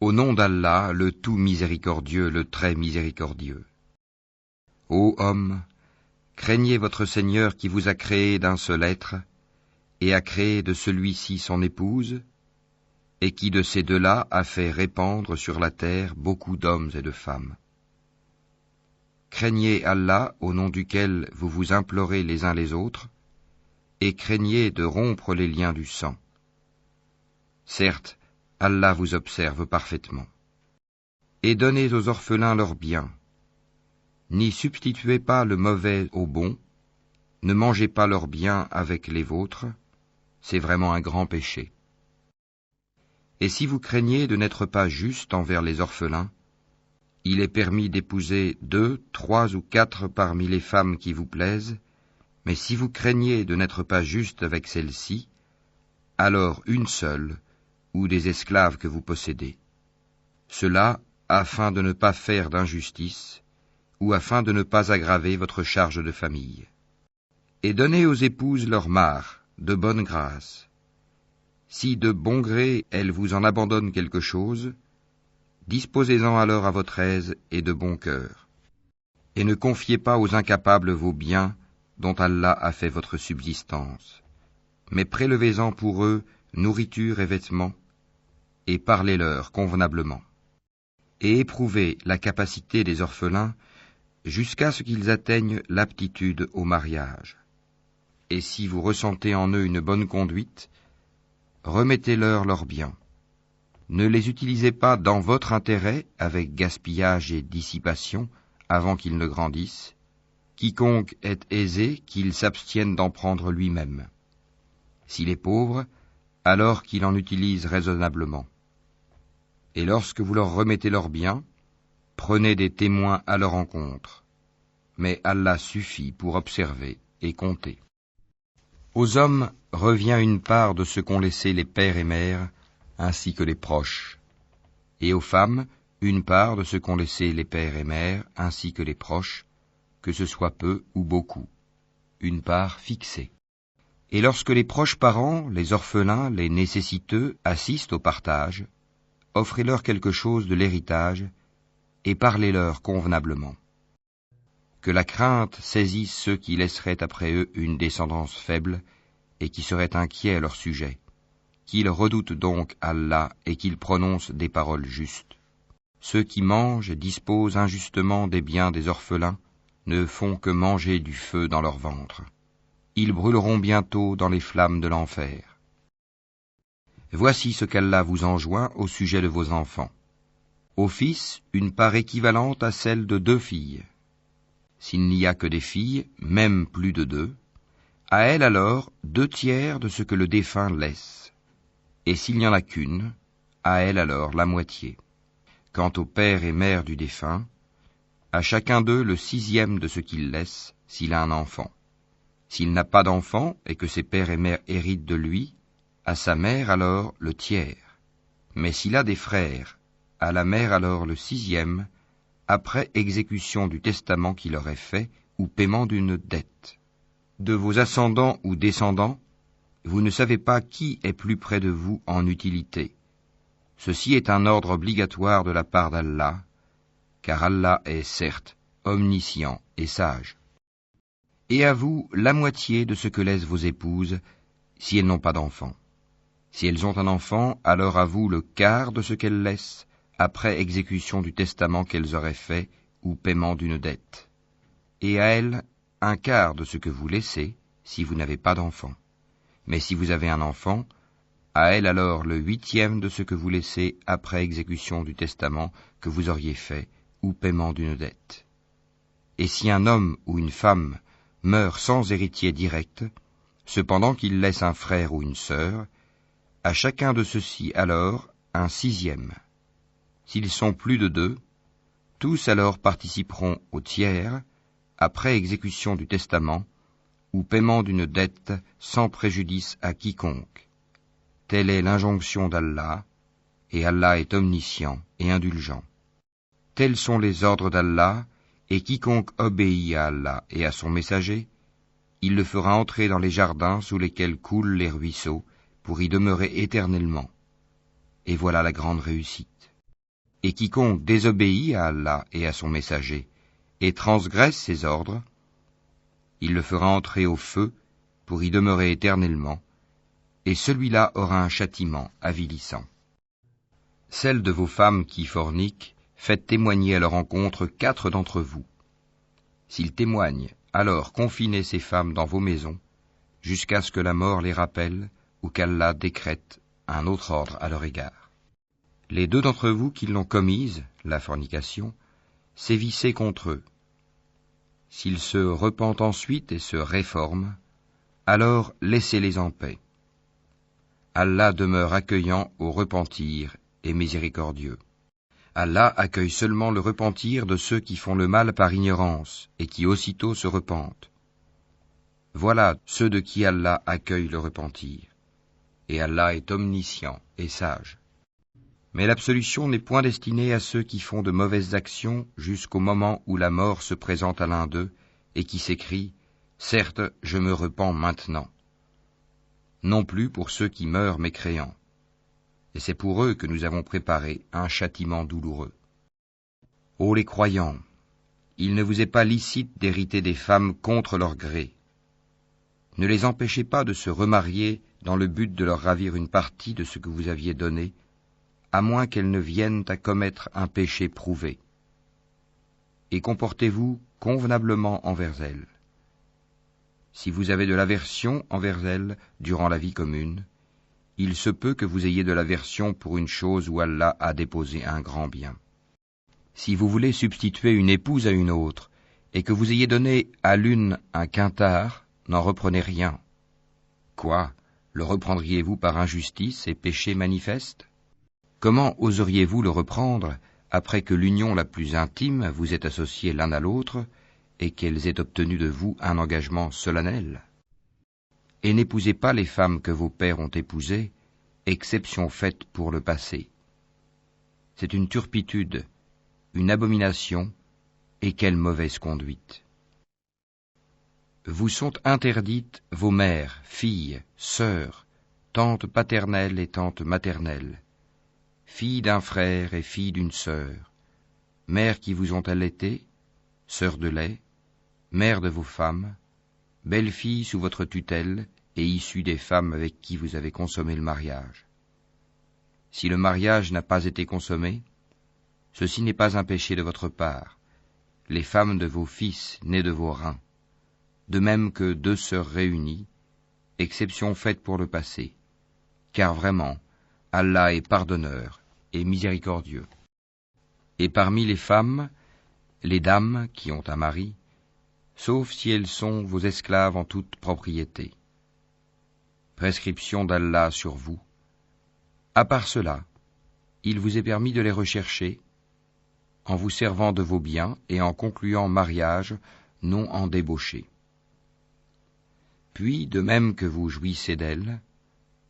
Au nom d'Allah, le tout miséricordieux, le très miséricordieux. Ô hommes, craignez votre Seigneur qui vous a créé d'un seul être, et a créé de celui-ci son épouse, et qui de ces deux-là a fait répandre sur la terre beaucoup d'hommes et de femmes. Craignez Allah au nom duquel vous vous implorez les uns les autres, et craignez de rompre les liens du sang. Certes, Allah vous observe parfaitement. Et donnez aux orphelins leurs biens. N'y substituez pas le mauvais au bon, ne mangez pas leurs biens avec les vôtres, c'est vraiment un grand péché. Et si vous craignez de n'être pas juste envers les orphelins, il est permis d'épouser 2, 3 ou 4 parmi les femmes qui vous plaisent, mais si vous craignez de n'être pas juste avec celles-ci, alors une seule, ou des esclaves que vous possédez. Cela afin de ne pas faire d'injustice, ou afin de ne pas aggraver votre charge de famille. Et donnez aux épouses leur mare, de bonne grâce. Si de bon gré elles vous en abandonnent quelque chose, disposez-en alors à votre aise et de bon cœur. Et ne confiez pas aux incapables vos biens dont Allah a fait votre subsistance, mais prélevez-en pour eux nourriture et vêtements, et parlez-leur convenablement. Et éprouvez la capacité des orphelins jusqu'à ce qu'ils atteignent l'aptitude au mariage. Et si vous ressentez en eux une bonne conduite, remettez-leur leurs biens. Ne les utilisez pas dans votre intérêt avec gaspillage et dissipation avant qu'ils ne grandissent. Quiconque est aisé, qu'il s'abstienne d'en prendre lui-même. S'il est pauvre, alors qu'il en utilise raisonnablement. Et lorsque vous leur remettez leurs biens, prenez des témoins à leur encontre. Mais Allah suffit pour observer et compter. Aux hommes revient une part de ce qu'ont laissé les pères et mères, ainsi que les proches. Et aux femmes, une part de ce qu'ont laissé les pères et mères, ainsi que les proches, que ce soit peu ou beaucoup, une part fixée. Et lorsque les proches parents, les orphelins, les nécessiteux assistent au partage, offrez-leur quelque chose de l'héritage, et parlez-leur convenablement. Que la crainte saisisse ceux qui laisseraient après eux une descendance faible, et qui seraient inquiets à leur sujet, qu'ils redoutent donc Allah et qu'ils prononcent des paroles justes. Ceux qui mangent et disposent injustement des biens des orphelins ne font que manger du feu dans leur ventre. Ils brûleront bientôt dans les flammes de l'enfer. Voici ce qu'Allah vous enjoint au sujet de vos enfants. Aux fils, une part équivalente à celle de 2 filles. S'il n'y a que des filles, même plus de 2, à elles alors 2/3 de ce que le défunt laisse. Et s'il n'y en a qu'une, à elle alors la moitié. Quant au père et mère du défunt, à chacun d'eux le 6e de ce qu'il laisse, s'il a un enfant. S'il n'a pas d'enfant et que ses pères et mères héritent de lui, à sa mère alors le 1/3. Mais s'il a des frères, à la mère alors le 6e, après exécution du testament qu'il aurait fait ou paiement d'une dette. De vos ascendants ou descendants, vous ne savez pas qui est plus près de vous en utilité. Ceci est un ordre obligatoire de la part d'Allah, car Allah est certes omniscient et sage. Et à vous la moitié de ce que laissent vos épouses, si elles n'ont pas d'enfant. Si elles ont un enfant, alors à vous le quart de ce qu'elles laissent, après exécution du testament qu'elles auraient fait ou paiement d'une dette. Et à elles, un quart de ce que vous laissez, si vous n'avez pas d'enfant. Mais si vous avez un enfant, à elle alors le 8e de ce que vous laissez après exécution du testament que vous auriez fait ou paiement d'une dette. Et si un homme ou une femme meurt sans héritier direct, cependant qu'il laisse un frère ou une sœur, à chacun de ceux-ci alors un 6e. S'ils sont plus de 2, tous alors participeront au 1/3, après exécution du testament, ou paiement d'une dette sans préjudice à quiconque. Telle est l'injonction d'Allah, et Allah est omniscient et indulgent. Tels sont les ordres d'Allah, et quiconque obéit à Allah et à son messager, il le fera entrer dans les jardins sous lesquels coulent les ruisseaux, pour y demeurer éternellement. Et voilà la grande réussite. Et quiconque désobéit à Allah et à son messager, et transgresse ses ordres, il le fera entrer au feu pour y demeurer éternellement, et celui-là aura un châtiment avilissant. Celles de vos femmes qui forniquent, faites témoigner à leur encontre 4 d'entre vous. S'ils témoignent, alors confinez ces femmes dans vos maisons, jusqu'à ce que la mort les rappelle ou qu'Allah décrète un autre ordre à leur égard. Les 2 d'entre vous qui l'ont commise, la fornication, sévissez contre eux. S'ils se repentent ensuite et se réforment, alors laissez-les en paix. Allah demeure accueillant au repentir et miséricordieux. Allah accueille seulement le repentir de ceux qui font le mal par ignorance et qui aussitôt se repentent. Voilà ceux de qui Allah accueille le repentir. Et Allah est omniscient et sage. Mais l'absolution n'est point destinée à ceux qui font de mauvaises actions jusqu'au moment où la mort se présente à l'un d'eux et qui s'écrie « Certes, je me repens maintenant ». Non plus pour ceux qui meurent mécréants. Et c'est pour eux que nous avons préparé un châtiment douloureux. Ô les croyants, il ne vous est pas licite d'hériter des femmes contre leur gré. Ne les empêchez pas de se remarier dans le but de leur ravir une partie de ce que vous aviez donné, à moins qu'elles ne viennent à commettre un péché prouvé. Et comportez-vous convenablement envers elles. Si vous avez de l'aversion envers elles durant la vie commune, il se peut que vous ayez de l'aversion pour une chose où Allah a déposé un grand bien. Si vous voulez substituer une épouse à une autre, et que vous ayez donné à l'une un quintard, n'en reprenez rien. Quoi, le reprendriez-vous par injustice et péché manifeste? Comment oseriez-vous le reprendre après que l'union la plus intime vous ait associés l'un à l'autre et qu'elles aient obtenu de vous un engagement solennel? Et n'épousez pas les femmes que vos pères ont épousées, exception faite pour le passé. C'est une turpitude, une abomination, et quelle mauvaise conduite. Vous sont interdites vos mères, filles, sœurs, tantes paternelles et tantes maternelles, filles d'un frère et filles d'une sœur, mères qui vous ont allaitées, sœurs de lait, mères de vos femmes, belles-filles sous votre tutelle et issues des femmes avec qui vous avez consommé le mariage. Si le mariage n'a pas été consommé, ceci n'est pas un péché de votre part, les femmes de vos fils nés de vos reins, de même que 2 sœurs réunies, exception faite pour le passé, car vraiment, Allah est pardonneur et miséricordieux. Et parmi les femmes, les dames qui ont un mari, sauf si elles sont vos esclaves en toute propriété. Prescription d'Allah sur vous. À part cela, il vous est permis de les rechercher, en vous servant de vos biens et en concluant mariage, non en débauché. Puis, de même que vous jouissez d'elles,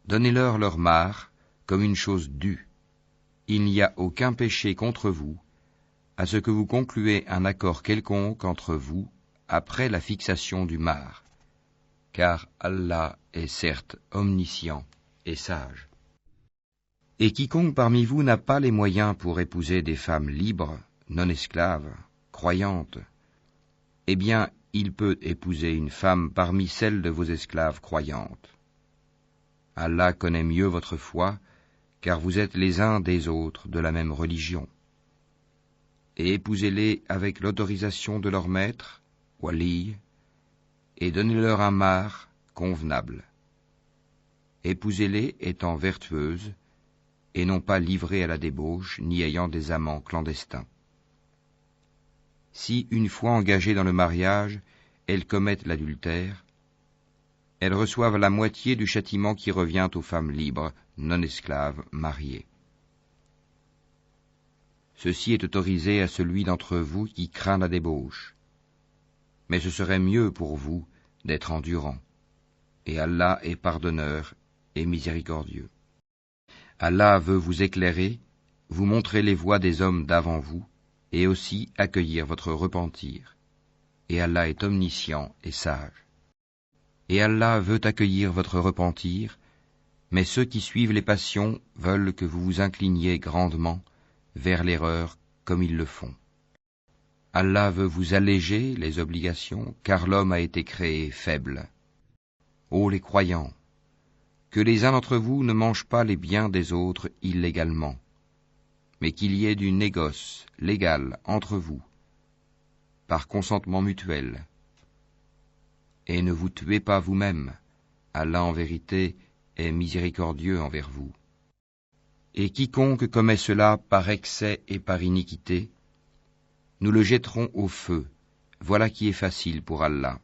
donnez-leur leur mare comme une chose due. Il n'y a aucun péché contre vous, à ce que vous concluez un accord quelconque entre vous après la fixation du mare, car Allah est certes omniscient et sage. Et quiconque parmi vous n'a pas les moyens pour épouser des femmes libres, non esclaves, croyantes, eh bien, il peut épouser une femme parmi celles de vos esclaves croyantes. Allah connaît mieux votre foi, car vous êtes les uns des autres de la même religion. Et épousez-les avec l'autorisation de leur maître, wali, et donnez-leur un mare convenable. Épousez-les étant vertueuses, et non pas livrées à la débauche, ni ayant des amants clandestins. Si, une fois engagées dans le mariage, elles commettent l'adultère, elles reçoivent la moitié du châtiment qui revient aux femmes libres, non esclaves, mariées. Ceci est autorisé à celui d'entre vous qui craint la débauche. Mais ce serait mieux pour vous d'être endurant. Et Allah est pardonneur et miséricordieux. Allah veut vous éclairer, vous montrer les voies des hommes d'avant vous, et aussi accueillir votre repentir. Et Allah est omniscient et sage. Et Allah veut accueillir votre repentir, mais ceux qui suivent les passions veulent que vous vous incliniez grandement, vers l'erreur comme ils le font. Allah veut vous alléger les obligations, car l'homme a été créé faible. Ô les croyants, que les uns d'entre vous ne mangent pas les biens des autres illégalement, mais qu'il y ait du négoce légal entre vous, par consentement mutuel. Et ne vous tuez pas vous-même, Allah en vérité est miséricordieux envers vous. Et quiconque commet cela par excès et par iniquité, nous le jetterons au feu, voilà qui est facile pour Allah.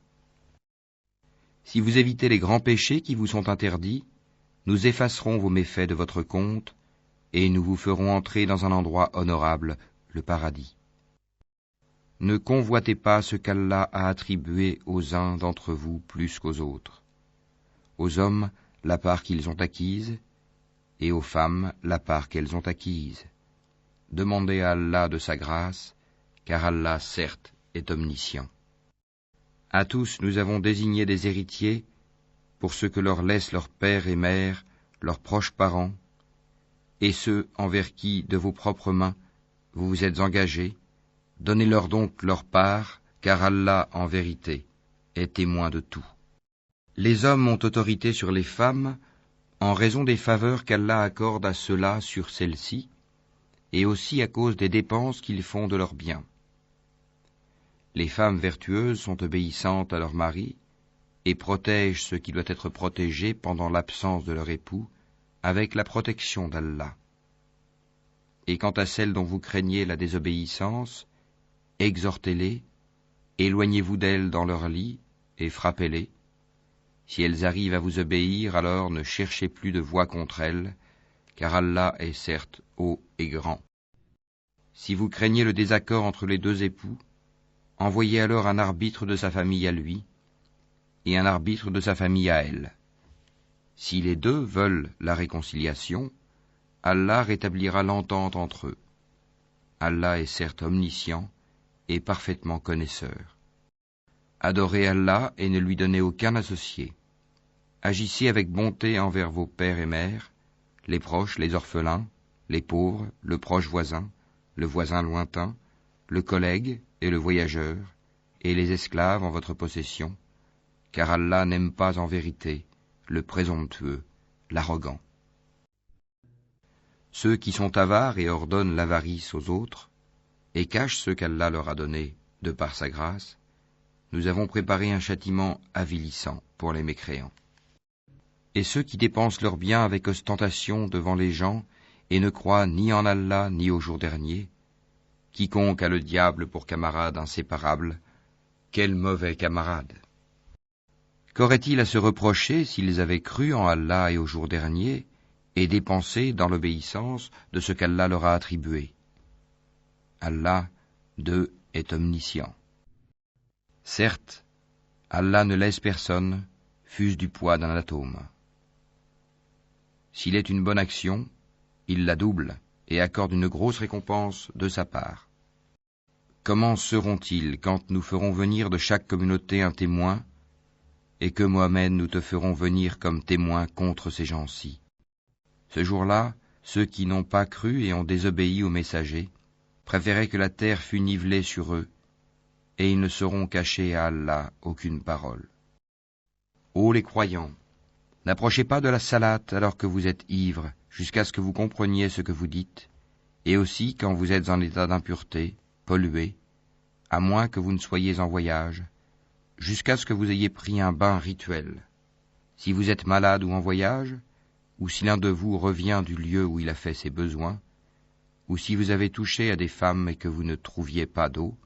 Si vous évitez les grands péchés qui vous sont interdits, nous effacerons vos méfaits de votre compte, et nous vous ferons entrer dans un endroit honorable, le paradis. Ne convoitez pas ce qu'Allah a attribué aux uns d'entre vous plus qu'aux autres. Aux hommes, la part qu'ils ont acquise, et aux femmes, la part qu'elles ont acquise. Demandez à Allah de sa grâce, car Allah, certes, est omniscient. À tous, nous avons désigné des héritiers pour ce que leur laissent leurs pères et mères, leurs proches parents, et ceux envers qui, de vos propres mains, vous vous êtes engagés. Donnez-leur donc leur part, car Allah, en vérité, est témoin de tout. Les hommes ont autorité sur les femmes en raison des faveurs qu'Allah accorde à ceux-là sur celles-ci, et aussi à cause des dépenses qu'ils font de leurs biens. Les femmes vertueuses sont obéissantes à leur mari et protègent ce qui doit être protégé pendant l'absence de leur époux, avec la protection d'Allah. Et quant à celles dont vous craignez la désobéissance, exhortez-les, éloignez-vous d'elles dans leur lit et frappez-les. Si elles arrivent à vous obéir, alors ne cherchez plus de voie contre elles, car Allah est certes haut et grand. Si vous craignez le désaccord entre les deux époux, envoyez alors un arbitre de sa famille à lui, et un arbitre de sa famille à elle. Si les deux veulent la réconciliation, Allah rétablira l'entente entre eux. Allah est certes omniscient et parfaitement connaisseur. Adorez Allah et ne lui donnez aucun associé. Agissez avec bonté envers vos pères et mères, les proches, les orphelins, les pauvres, le proche voisin, le voisin lointain, le collègue et le voyageur, et les esclaves en votre possession, car Allah n'aime pas en vérité le présomptueux, l'arrogant. Ceux qui sont avares et ordonnent l'avarice aux autres, et cachent ce qu'Allah leur a donné de par sa grâce, nous avons préparé un châtiment avilissant pour les mécréants. Et ceux qui dépensent leurs biens avec ostentation devant les gens et ne croient ni en Allah ni au jour dernier, quiconque a le diable pour camarade inséparable, quel mauvais camarade! Qu'aurait-il à se reprocher s'ils avaient cru en Allah et au jour dernier et dépensé dans l'obéissance de ce qu'Allah leur a attribué? Allah, d'eux, est omniscient. Certes, Allah ne laisse personne, fût-ce du poids d'un atome. S'il est une bonne action, il la double et accorde une grosse récompense de sa part. Comment seront-ils quand nous ferons venir de chaque communauté un témoin, et que Mohammed nous te ferons venir comme témoin contre ces gens-ci? Ce jour-là, ceux qui n'ont pas cru et ont désobéi aux messagers préféraient que la terre fût nivelée sur eux, et ils ne sauront cacher à Allah aucune parole. Ô les croyants, n'approchez pas de la salate alors que vous êtes ivres, jusqu'à ce que vous compreniez ce que vous dites, et aussi quand vous êtes en état d'impureté, pollué, à moins que vous ne soyez en voyage, jusqu'à ce que vous ayez pris un bain rituel. Si vous êtes malade ou en voyage, ou si l'un de vous revient du lieu où il a fait ses besoins, ou si vous avez touché à des femmes et que vous ne trouviez pas d'eau,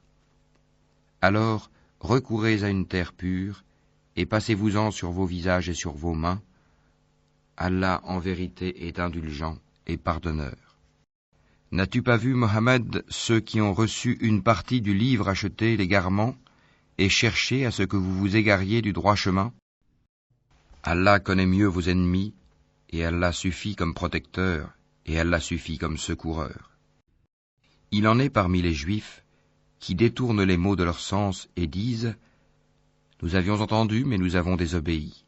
alors recourez à une terre pure et passez-vous-en sur vos visages et sur vos mains. Allah en vérité est indulgent et pardonneur. N'as-tu pas vu, Mohammed, ceux qui ont reçu une partie du livre acheter l'égarement et cherché à ce que vous vous égariez du droit chemin? Allah connaît mieux vos ennemis, et Allah suffit comme protecteur, et Allah suffit comme secoureur. Il en est parmi les Juifs qui détournent les mots de leur sens et disent « Nous avions entendu, mais nous avons désobéi. »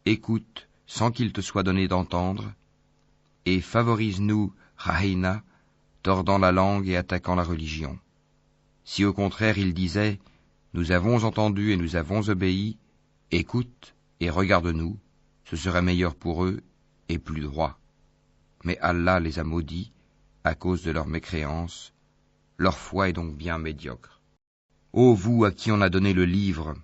Écoute, sans qu'il te soit donné d'entendre, et favorise-nous, Rahina, tordant la langue et attaquant la religion. Si au contraire ils disaient « Nous avons entendu et nous avons obéi, écoute et regarde-nous », ce serait meilleur pour eux et plus droit. Mais Allah les a maudits à cause de leur mécréance, leur foi est donc bien médiocre. Ô vous à qui on a donné le livre,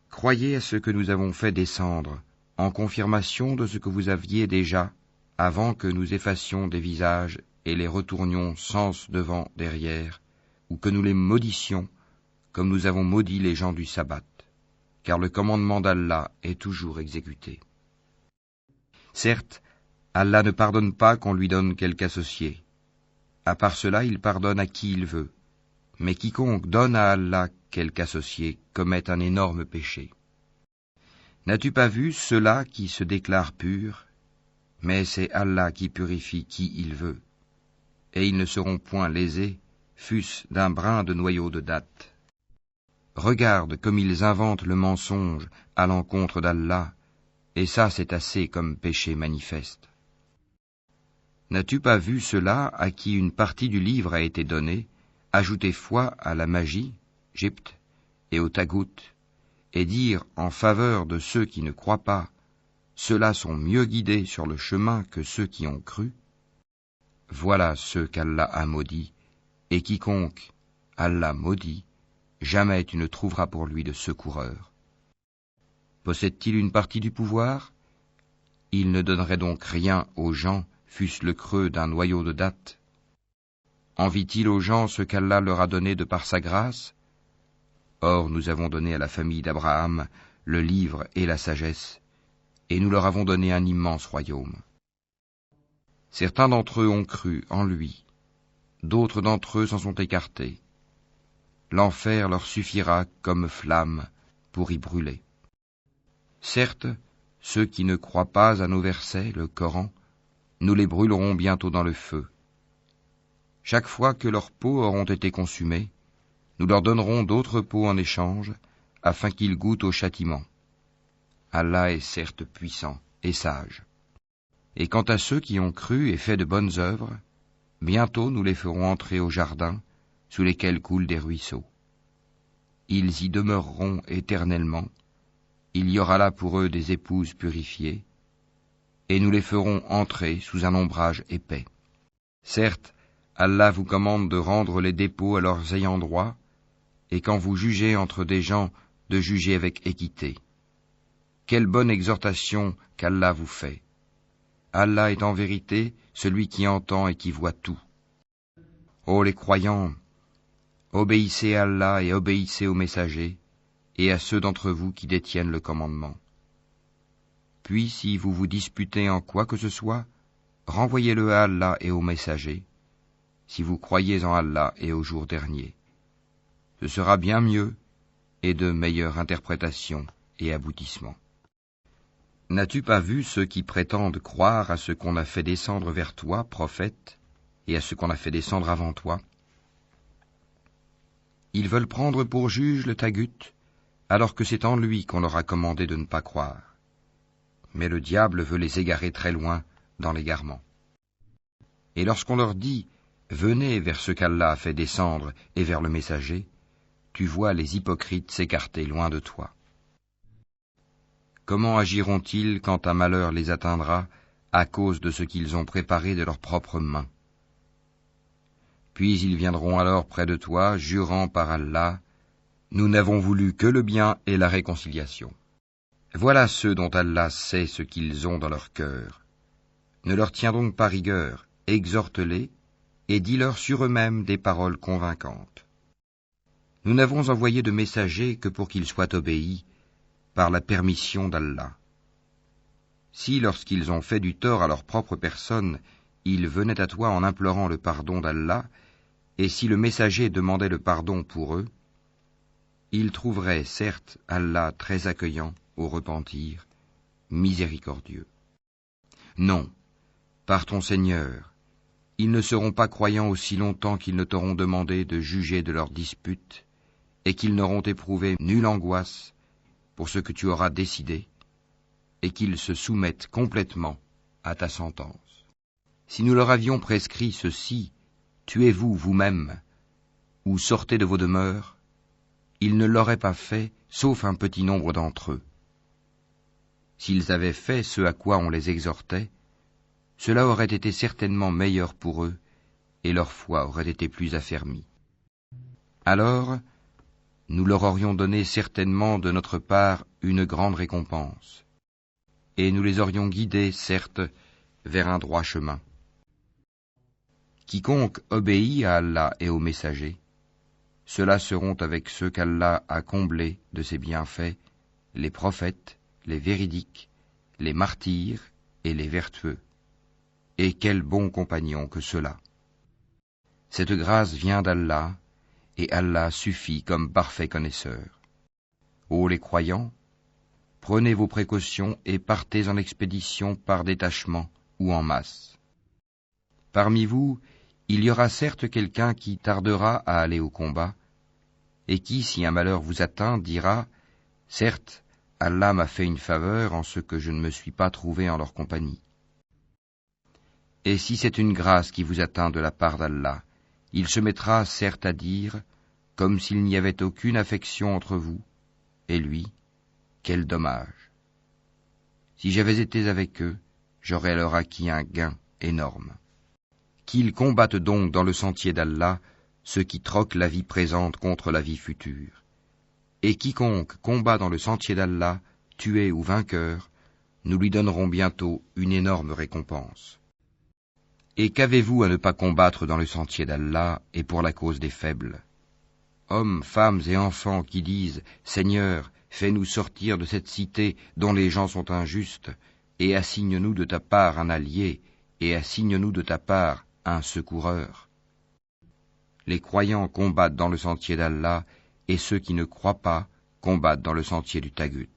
croyez à ce que nous avons fait descendre, en confirmation de ce que vous aviez déjà, avant que nous effacions des visages et les retournions sens devant, derrière, ou que nous les maudissions, comme nous avons maudit les gens du sabbat, car le commandement d'Allah est toujours exécuté. Certes, Allah ne pardonne pas qu'on lui donne quelque associé. À part cela, il pardonne à qui il veut. Mais quiconque donne à Allah quelque associé commet un énorme péché. N'as-tu pas vu ceux-là qui se déclarent purs? Mais c'est Allah qui purifie qui il veut. Et ils ne seront point lésés, fût-ce d'un brin de noyau de datte. Regarde comme ils inventent le mensonge à l'encontre d'Allah, et ça c'est assez comme péché manifeste. N'as-tu pas vu ceux-là à qui une partie du livre a été donnée, ajouter foi à la magie, Gypte, et au tagout, et dire en faveur de ceux qui ne croient pas, ceux-là sont mieux guidés sur le chemin que ceux qui ont cru? Voilà ceux qu'Allah a maudits, et quiconque Allah maudit, jamais tu ne trouveras pour lui de secoureur. Possède-t-il une partie du pouvoir? Il ne donnerait donc rien aux gens, fût-ce le creux d'un noyau de datte. Envie-t-il aux gens ce qu'Allah leur a donné de par sa grâce? Or nous avons donné à la famille d'Abraham le livre et la sagesse, et nous leur avons donné un immense royaume. Certains d'entre eux ont cru en lui, d'autres d'entre eux s'en sont écartés. L'enfer leur suffira comme flamme pour y brûler. Certes, ceux qui ne croient pas à nos versets, le Coran, nous les brûlerons bientôt dans le feu. Chaque fois que leurs peaux auront été consumées, nous leur donnerons d'autres peaux en échange, afin qu'ils goûtent au châtiment. Allah est certes puissant et sage. Et quant à ceux qui ont cru et fait de bonnes œuvres, bientôt nous les ferons entrer au jardin, sous lesquels coulent des ruisseaux. Ils y demeureront éternellement, il y aura là pour eux des épouses purifiées, et nous les ferons entrer sous un ombrage épais. Certes, Allah vous commande de rendre les dépôts à leurs ayants droit, et quand vous jugez entre des gens, de juger avec équité. Quelle bonne exhortation qu'Allah vous fait. Allah est en vérité celui qui entend et qui voit tout. Ô les croyants, obéissez à Allah et obéissez aux messagers, et à ceux d'entre vous qui détiennent le commandement. Puis, si vous vous disputez en quoi que ce soit, renvoyez-le à Allah et aux messagers, si vous croyez en Allah et au jour dernier. Ce sera bien mieux et de meilleure interprétation et aboutissement. N'as-tu pas vu ceux qui prétendent croire à ce qu'on a fait descendre vers toi, prophète, et à ce qu'on a fait descendre avant toi? Ils veulent prendre pour juge le tagut, alors que c'est en lui qu'on leur a commandé de ne pas croire. Mais le diable veut les égarer très loin dans l'égarement. Et lorsqu'on leur dit « Venez vers ce qu'Allah a fait descendre et vers le messager », tu vois les hypocrites s'écarter loin de toi. Comment agiront-ils quand un malheur les atteindra à cause de ce qu'ils ont préparé de leurs propres mains? Puis ils viendront alors près de toi, jurant par Allah, « Nous n'avons voulu que le bien et la réconciliation. » Voilà ceux dont Allah sait ce qu'ils ont dans leur cœur. Ne leur tiens donc pas rigueur, exhorte-les, et dis-leur sur eux-mêmes des paroles convaincantes. Nous n'avons envoyé de messagers que pour qu'ils soient obéis, par la permission d'Allah. Si, lorsqu'ils ont fait du tort à leur propre personne, ils venaient à toi en implorant le pardon d'Allah, et si le messager demandait le pardon pour eux, ils trouveraient certes Allah très accueillant au repentir, miséricordieux. Non, par ton Seigneur, ils ne seront pas croyants aussi longtemps qu'ils ne t'auront demandé de juger de leurs disputes, et qu'ils n'auront éprouvé nulle angoisse pour ce que tu auras décidé, et qu'ils se soumettent complètement à ta sentence. Si nous leur avions prescrit ceci, tuez-vous vous-même, ou sortez de vos demeures, ils ne l'auraient pas fait, sauf un petit nombre d'entre eux. S'ils avaient fait ce à quoi on les exhortait, cela aurait été certainement meilleur pour eux, et leur foi aurait été plus affermie. Alors, nous leur aurions donné certainement de notre part une grande récompense, et nous les aurions guidés, certes, vers un droit chemin. Quiconque obéit à Allah et aux messagers, ceux-là seront avec ceux qu'Allah a comblés de ses bienfaits, les prophètes, les véridiques, les martyrs et les vertueux. Et quels bons compagnons que ceux-là! Cette grâce vient d'Allah, et Allah suffit comme parfait connaisseur. Ô les croyants, prenez vos précautions et partez en expédition par détachement ou en masse. Parmi vous, il y aura certes quelqu'un qui tardera à aller au combat, et qui, si un malheur vous atteint, dira « Certes, Allah m'a fait une faveur en ce que je ne me suis pas trouvé en leur compagnie. » Et si c'est une grâce qui vous atteint de la part d'Allah, il se mettra certes à dire, comme s'il n'y avait aucune affection entre vous, et lui, quel dommage. Si j'avais été avec eux, j'aurais alors acquis un gain énorme. Qu'ils combattent donc dans le sentier d'Allah ceux qui troquent la vie présente contre la vie future. Et quiconque combat dans le sentier d'Allah, tué ou vainqueur, nous lui donnerons bientôt une énorme récompense. Et qu'avez-vous à ne pas combattre dans le sentier d'Allah et pour la cause des faibles? Hommes, femmes et enfants qui disent « Seigneur, fais-nous sortir de cette cité dont les gens sont injustes, et assigne-nous de ta part un allié, et assigne-nous de ta part un secoureur. » Les croyants combattent dans le sentier d'Allah, et ceux qui ne croient pas combattent dans le sentier du Tagut.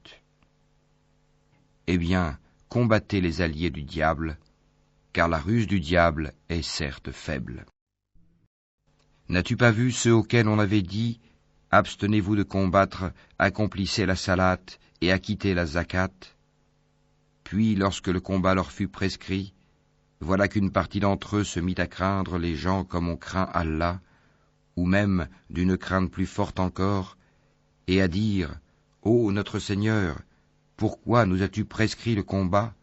Eh bien, combattez les alliés du diable, car la ruse du diable est certes faible. N'as-tu pas vu ceux auxquels on avait dit « Abstenez-vous de combattre, accomplissez la salate et acquittez la zakat » Puis, lorsque le combat leur fut prescrit, voilà qu'une partie d'entre eux se mit à craindre les gens comme on craint Allah, ou même d'une crainte plus forte encore, et à dire « Ô notre Seigneur, pourquoi nous as-tu prescrit le combat?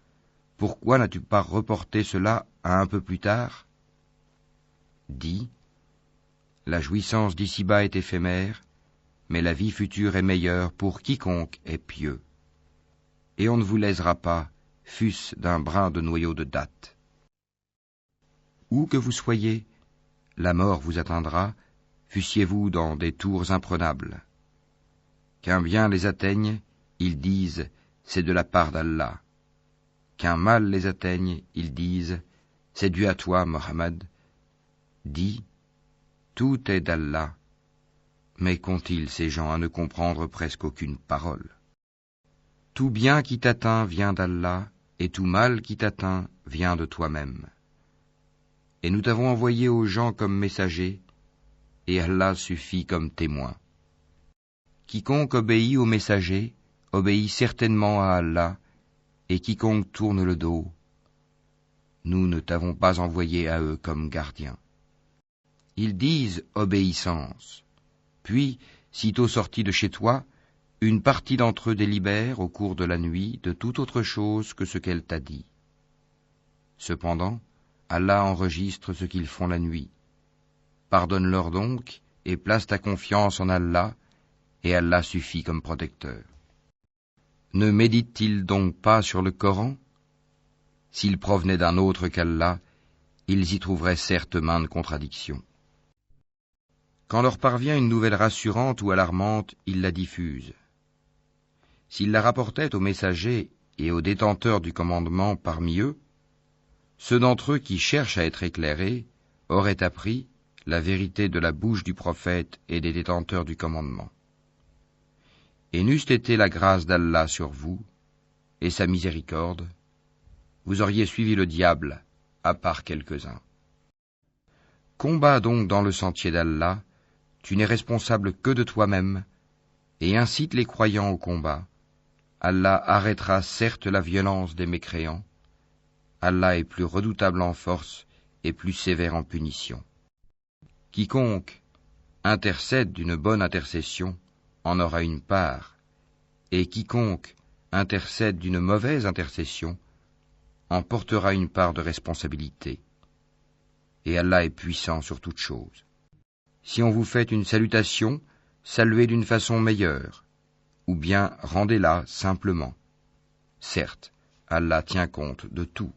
Pourquoi n'as-tu pas reporté cela à un peu plus tard ?» Dis, la jouissance d'ici-bas est éphémère, mais la vie future est meilleure pour quiconque est pieux. Et on ne vous lésera pas, fût-ce d'un brin de noyau de datte. Où que vous soyez, la mort vous atteindra, fussiez-vous dans des tours imprenables. Qu'un bien les atteigne, ils disent « c'est de la part d'Allah ». Qu'un mal les atteigne, ils disent « c'est dû à toi, Mohammed ». Dis, tout est d'Allah, mais qu'ont-ils ces gens à ne comprendre presque aucune parole? Tout bien qui t'atteint vient d'Allah, et tout mal qui t'atteint vient de toi-même. Et nous t'avons envoyé aux gens comme messagers, et Allah suffit comme témoin. Quiconque obéit aux messagers, obéit certainement à Allah, et quiconque tourne le dos, nous ne t'avons pas envoyé à eux comme gardiens. Ils disent obéissance, puis, sitôt sortis de chez toi, une partie d'entre eux délibère au cours de la nuit de toute autre chose que ce qu'elle t'a dit. Cependant, Allah enregistre ce qu'ils font la nuit. Pardonne-leur donc et place ta confiance en Allah, et Allah suffit comme protecteur. Ne méditent-ils donc pas sur le Coran? S'ils provenaient d'un autre qu'Allah, ils y trouveraient certes maintes contradictions. Quand leur parvient une nouvelle rassurante ou alarmante, ils la diffusent. S'ils la rapportaient aux messagers et aux détenteurs du commandement parmi eux, ceux d'entre eux qui cherchent à être éclairés auraient appris la vérité de la bouche du prophète et des détenteurs du commandement. Et n'eût été la grâce d'Allah sur vous, et sa miséricorde, vous auriez suivi le diable, à part quelques-uns. Combat donc dans le sentier d'Allah, tu n'es responsable que de toi-même, et incite les croyants au combat. Allah arrêtera certes la violence des mécréants. Allah est plus redoutable en force et plus sévère en punition. Quiconque intercède d'une bonne intercession en aura une part, et quiconque intercède d'une mauvaise intercession en portera une part de responsabilité. Et Allah est puissant sur toute chose. Si on vous fait une salutation, saluez d'une façon meilleure, ou bien rendez-la simplement. Certes, Allah tient compte de tout.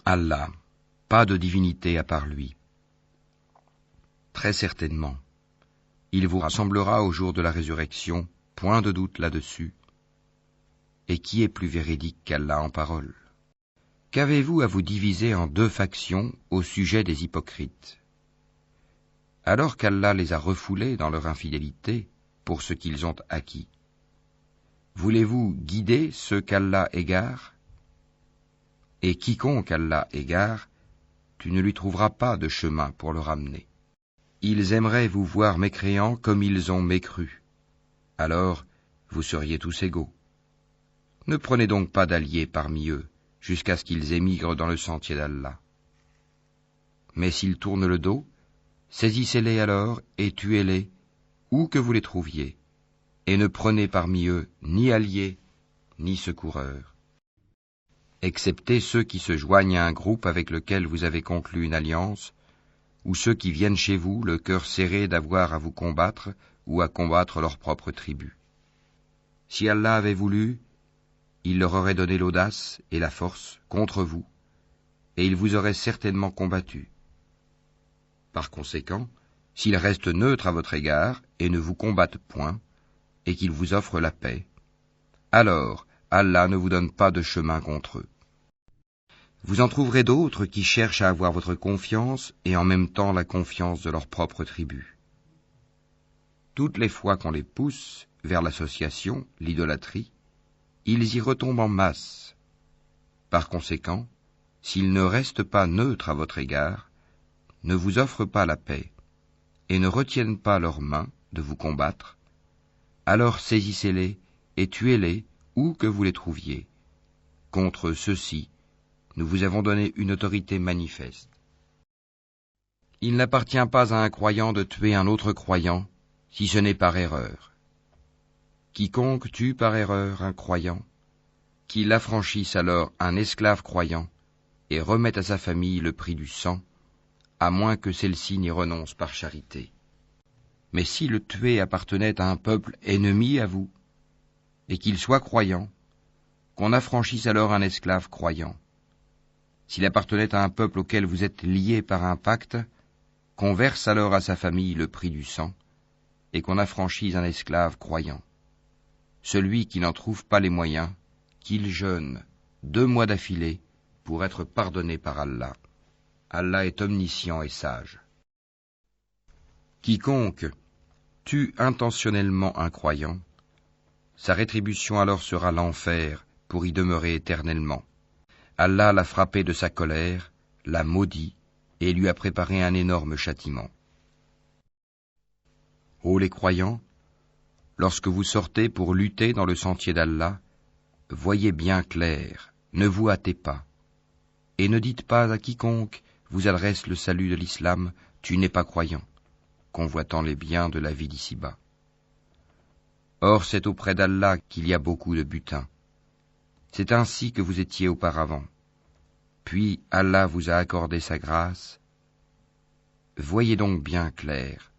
Allah, pas de divinité à part lui. Très certainement, il vous rassemblera au jour de la résurrection, point de doute là-dessus. Et qui est plus véridique qu'Allah en parole? Qu'avez-vous à vous diviser en deux factions au sujet des hypocrites? Alors qu'Allah les a refoulés dans leur infidélité pour ce qu'ils ont acquis. Voulez-vous guider ceux qu'Allah égare? Et quiconque Allah égare, tu ne lui trouveras pas de chemin pour le ramener. Ils aimeraient vous voir mécréants comme ils ont mécru. Alors, vous seriez tous égaux. Ne prenez donc pas d'alliés parmi eux, jusqu'à ce qu'ils émigrent dans le sentier d'Allah. Mais s'ils tournent le dos, saisissez-les alors et tuez-les, où que vous les trouviez, et ne prenez parmi eux ni alliés, ni secoureurs. Excepté ceux qui se joignent à un groupe avec lequel vous avez conclu une alliance, ou ceux qui viennent chez vous, le cœur serré d'avoir à vous combattre ou à combattre leur propre tribu. Si Allah avait voulu, il leur aurait donné l'audace et la force contre vous, et il vous aurait certainement combattu. Par conséquent, s'ils restent neutres à votre égard et ne vous combattent point, et qu'ils vous offrent la paix, alors Allah ne vous donne pas de chemin contre eux. Vous en trouverez d'autres qui cherchent à avoir votre confiance et en même temps la confiance de leur propre tribu. Toutes les fois qu'on les pousse vers l'association, l'idolâtrie, ils y retombent en masse. Par conséquent, s'ils ne restent pas neutres à votre égard, ne vous offrent pas la paix, et ne retiennent pas leurs mains de vous combattre, alors saisissez-les et tuez-les où que vous les trouviez. Contre ceux-ci, nous vous avons donné une autorité manifeste. Il n'appartient pas à un croyant de tuer un autre croyant, si ce n'est par erreur. Quiconque tue par erreur un croyant, qu'il affranchisse alors un esclave croyant, et remette à sa famille le prix du sang, à moins que celle-ci n'y renonce par charité. Mais si le tué appartenait à un peuple ennemi à vous, et qu'il soit croyant, qu'on affranchisse alors un esclave croyant. S'il appartenait à un peuple auquel vous êtes liés par un pacte, qu'on verse alors à sa famille le prix du sang, et qu'on affranchisse un esclave croyant. Celui qui n'en trouve pas les moyens, qu'il jeûne 2 mois d'affilée pour être pardonné par Allah. Allah est omniscient et sage. Quiconque tue intentionnellement un croyant, sa rétribution alors sera l'enfer pour y demeurer éternellement. Allah l'a frappé de sa colère, l'a maudit et lui a préparé un énorme châtiment. Ô les croyants, lorsque vous sortez pour lutter dans le sentier d'Allah, voyez bien clair, ne vous hâtez pas, et ne dites pas à quiconque vous adresse le salut de l'islam, tu n'es pas croyant, convoitant les biens de la vie d'ici-bas. Or c'est auprès d'Allah qu'il y a beaucoup de butin. C'est ainsi que vous étiez auparavant. Puis Allah vous a accordé sa grâce. Voyez donc bien clair.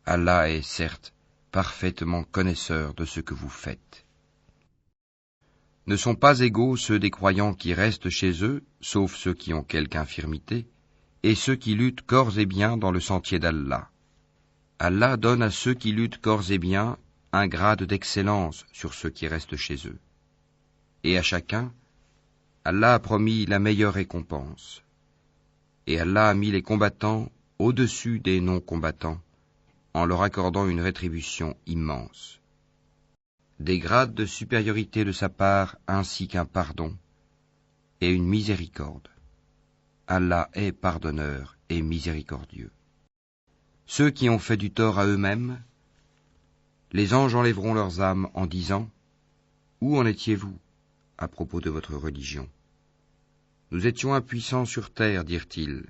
Allah est, certes, parfaitement connaisseur de ce que vous faites. Ne sont pas égaux ceux des croyants qui restent chez eux, sauf ceux qui ont quelque infirmité, et ceux qui luttent corps et biens dans le sentier d'Allah. Allah donne à ceux qui luttent corps et biens un grade d'excellence sur ceux qui restent chez eux. Et à chacun, Allah a promis la meilleure récompense. Et Allah a mis les combattants au-dessus des non-combattants, en leur accordant une rétribution immense. Des grades de supériorité de sa part ainsi qu'un pardon et une miséricorde. Allah est pardonneur et miséricordieux. Ceux qui ont fait du tort à eux-mêmes, les anges enlèveront leurs âmes en disant « Où en étiez-vous à propos de votre religion ?» Nous étions impuissants sur terre, dirent-ils.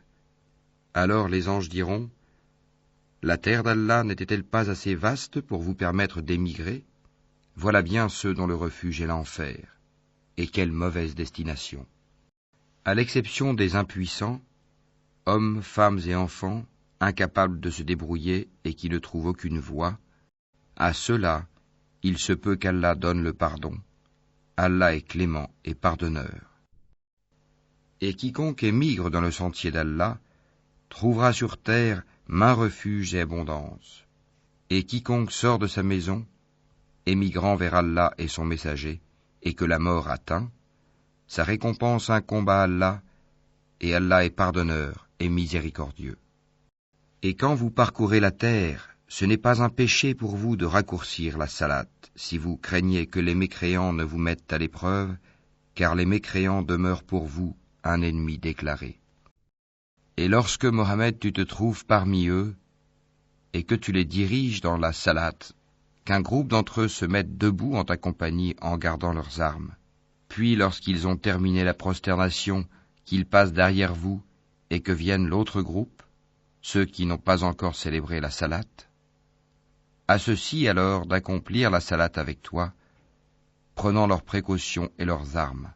Alors les anges diront La terre d'Allah n'était-elle pas assez vaste pour vous permettre d'émigrer? Voilà bien ceux dont le refuge est l'enfer. Et quelle mauvaise destination! À l'exception des impuissants, hommes, femmes et enfants, incapables de se débrouiller et qui ne trouvent aucune voie, à ceux-là, il se peut qu'Allah donne le pardon. Allah est clément et pardonneur. Et quiconque émigre dans le sentier d'Allah trouvera sur terre maint refuge et abondance. Et quiconque sort de sa maison, émigrant vers Allah et son messager, et que la mort atteint, sa récompense incombe à Allah, et Allah est pardonneur et miséricordieux. Et quand vous parcourez la terre, ce n'est pas un péché pour vous de raccourcir la salate, si vous craignez que les mécréants ne vous mettent à l'épreuve, car les mécréants demeurent pour vous un ennemi déclaré. Et lorsque, Mohammed, tu te trouves parmi eux, et que tu les diriges dans la salate, qu'un groupe d'entre eux se mette debout en ta compagnie en gardant leurs armes, puis lorsqu'ils ont terminé la prosternation, qu'ils passent derrière vous, et que vienne l'autre groupe, ceux qui n'ont pas encore célébré la salate, à ceux-ci alors d'accomplir la salate avec toi, prenant leurs précautions et leurs armes.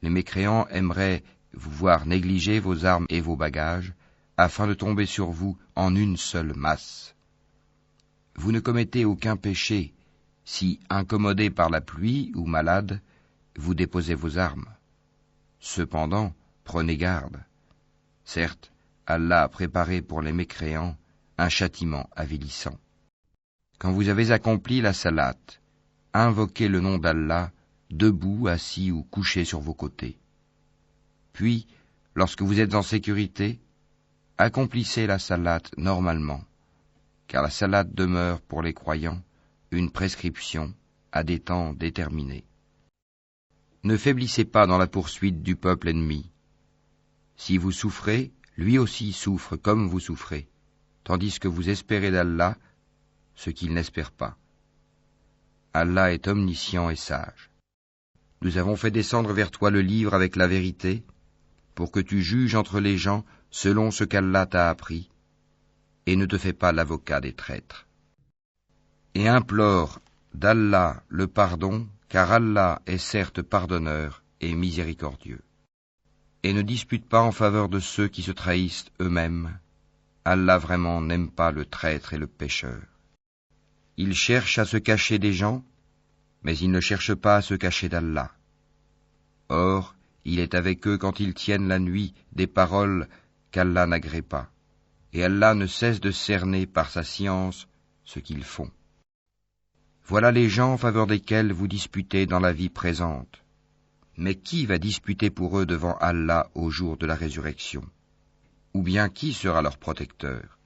Les mécréants aimeraient vous voir négliger vos armes et vos bagages, afin de tomber sur vous en une seule masse. Vous ne commettez aucun péché, si, incommodé par la pluie ou malade, vous déposez vos armes. Cependant, prenez garde. Certes, Allah a préparé pour les mécréants un châtiment avilissant. Quand vous avez accompli la salate, invoquez le nom d'Allah, debout, assis ou couché sur vos côtés. Puis, lorsque vous êtes en sécurité, accomplissez la salate normalement, car la salate demeure pour les croyants une prescription à des temps déterminés. Ne faiblissez pas dans la poursuite du peuple ennemi. Si vous souffrez, lui aussi souffre comme vous souffrez, tandis que vous espérez d'Allah ce qu'il n'espère pas. Allah est omniscient et sage. Nous avons fait descendre vers toi le livre avec la vérité, pour que tu juges entre les gens selon ce qu'Allah t'a appris, et ne te fais pas l'avocat des traîtres. Et implore d'Allah le pardon, car Allah est certes pardonneur et miséricordieux. Et ne dispute pas en faveur de ceux qui se trahissent eux-mêmes. Allah vraiment n'aime pas le traître et le pécheur. Ils cherchent à se cacher des gens, mais ils ne cherchent pas à se cacher d'Allah. Or, il est avec eux quand ils tiennent la nuit des paroles qu'Allah n'agrée pas, et Allah ne cesse de cerner par sa science ce qu'ils font. Voilà les gens en faveur desquels vous disputez dans la vie présente. Mais qui va disputer pour eux devant Allah au jour de la résurrection? Ou bien qui sera leur protecteur?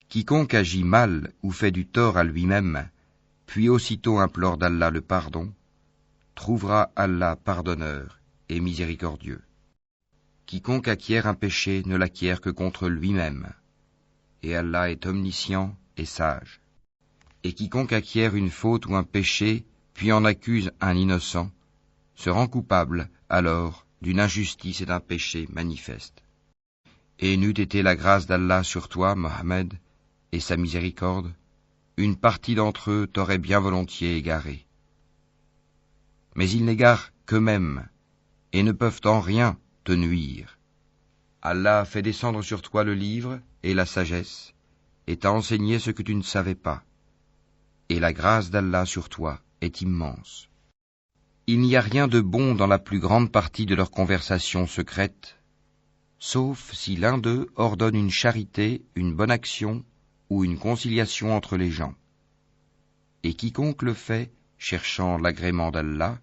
Quiconque agit mal ou fait du tort à lui-même, puis aussitôt implore d'Allah le pardon, trouvera Allah pardonneur et miséricordieux. Quiconque acquiert un péché ne l'acquiert que contre lui-même, et Allah est omniscient et sage. Et quiconque acquiert une faute ou un péché, puis en accuse un innocent, se rend coupable, alors, d'une injustice et d'un péché manifeste. Et n'eût été la grâce d'Allah sur toi, Mohammed, et sa miséricorde, une partie d'entre eux t'aurait bien volontiers égaré. Mais ils n'égarent qu'eux-mêmes, et ne peuvent en rien te nuire. Allah a fait descendre sur toi le livre et la sagesse, et t'a enseigné ce que tu ne savais pas. Et la grâce d'Allah sur toi est immense. Il n'y a rien de bon dans la plus grande partie de leur conversation secrète, sauf si l'un d'eux ordonne une charité, une bonne action ou une conciliation entre les gens. Et quiconque le fait, cherchant l'agrément d'Allah,